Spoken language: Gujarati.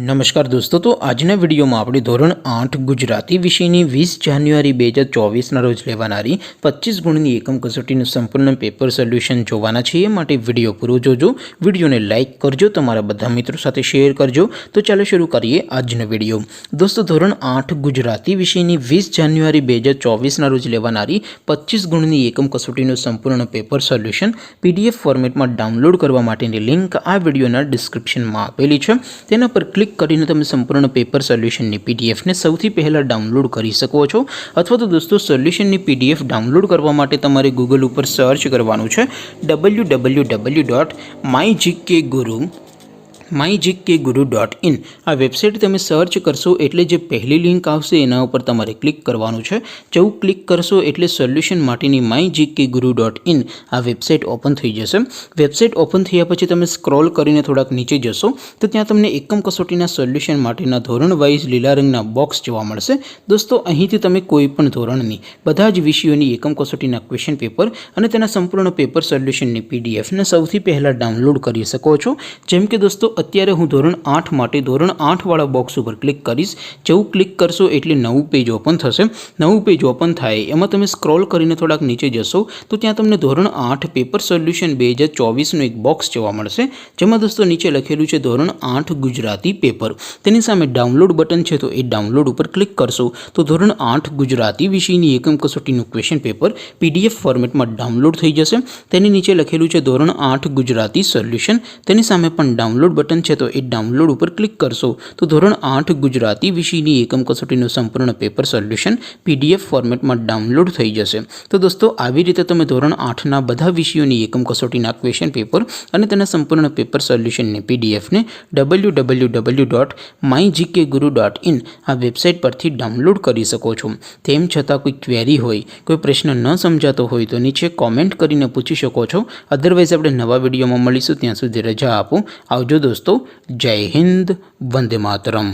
નમસ્કાર દોસ્તો, તો આજના વિડીયોમાં આપણે ધોરણ 8 ગુજરાતી વિષયની 20 જાન્યુઆરી 2024ના રોજ લેવાનારી 25 ગુણની એકમ કસોટીનું સંપૂર્ણ પેપર સોલ્યુશન જોવાના છીએ. માટે વિડીયો પૂરો જોજો, વિડીયોને લાઇક કરજો, તમારા બધા મિત્રો સાથે શેર કરજો. તો ચાલો શરૂ કરીએ આજનો વિડીયો. દોસ્તો, ધોરણ 8 ગુજરાતી વિષયની 20 જાન્યુઆરી 2024ના રોજ લેવાનારી 25 ગુણની એકમ કસોટીનું સંપૂર્ણ પેપર સોલ્યુશન PDF ફોર્મેટમાં ડાઉનલોડ કરવા માટેની લિંક આ વિડીયોના ડિસ્ક્રિપ્શનમાં આપેલી છે. તેના પર ક્લિક કરીને તમે સંપૂર્ણ પેપર સોલ્યુશનની પીડીએફને સૌથી પહેલાં ડાઉનલોડ કરી શકો છો. અથવા તો દોસ્તો, સોલ્યુશનની પીડીએફ ડાઉનલોડ કરવા માટે તમારે ગૂગલ ઉપર સર્ચ કરવાનું છે www.mygkguru.in. આ વેબસાઇટ તમે સર્ચ કરશો એટલે જે પહેલી લિંક આવશે એના ઉપર તમારે ક્લિક કરવાનું છે. જેવું ક્લિક કરશો એટલે સોલ્યુશન માટેની mygkguru.in આ વેબસાઇટ ઓપન થઈ જશે. વેબસાઇટ ઓપન થયા પછી તમે સ્ક્રોલ કરીને થોડાક નીચે જશો તો ત્યાં તમને એકમ કસોટીના સોલ્યુશન માટેના ધોરણ વાઇઝ લીલા રંગના બોક્સ જોવા મળશે. દોસ્તો, અહીંથી તમે કોઈ પણ ધોરણની બધા જ વિષયોની એકમ કસોટીના ક્વેશ્ચન પેપર અને તેના સંપૂર્ણ પેપર સોલ્યુશનની પીડીએફને સૌથી પહેલાં ડાઉનલોડ કરી શકો છો. જેમ કે દોસ્તો, અત્યારે હું ધોરણ 8 માટે ધોરણ 8 વાળા બોક્સ ઉપર ક્લિક કરીશ. જેવું ક્લિક કરશો એટલે નવું પેજ ઓપન થશે. નવું પેજ ઓપન થાય એમાં તમે સ્ક્રોલ કરીને થોડાક નીચે જશો તો ત્યાં તમને ધોરણ 8 પેપર સોલ્યુશન 2024નું એક બોક્સ જોવા મળશે. જેમાં દોસ્તો નીચે લખેલું છે ધોરણ 8 ગુજરાતી પેપર. તેની સામે ડાઉનલોડ બટન છે, તો એ ડાઉનલોડ ઉપર ક્લિક કરશો તો ધોરણ 8 ગુજરાતી વિષયની એકમ કસોટીનું ક્વેશ્ચન પેપર PDF ફોર્મેટમાં ડાઉનલોડ થઈ જશે. તેની નીચે લખેલું છે ધોરણ 8 ગુજરાતી સોલ્યુશન. તેની સામે પણ ડાઉનલોડ બટન છે, તો એ ડાઉનલોડ ઉપર ક્લિક કરશો તો ધોરણ 8 ગુજરાતી વિષયની એકમ કસોટીનું સંપૂર્ણ પેપર સોલ્યુશન PDF ફોર્મેટમાં ડાઉનલોડ થઈ જશે. તો દોસ્તો, આવી રીતે તમે ધોરણ 8ના બધા વિષયોની એકમ કસોટીના ક્વેશ્ચન પેપર અને તેના સંપૂર્ણ પેપર સોલ્યુશનની પીડીએફને www.mygkguru.in આ વેબસાઇટ પરથી ડાઉનલોડ કરી શકો છો. તેમ છતાં કોઈ ક્વેરી હોય, કોઈ પ્રશ્ન ન સમજાતો હોય તો નીચે કોમેન્ટ કરીને પૂછી શકો છો. અધરવાઇઝ આપણે નવા વિડીયોમાં મળીશું. ત્યાં સુધી રજા આપો. આવજો દોસ્તો. જય હિન્દ. વંદે માતરમ.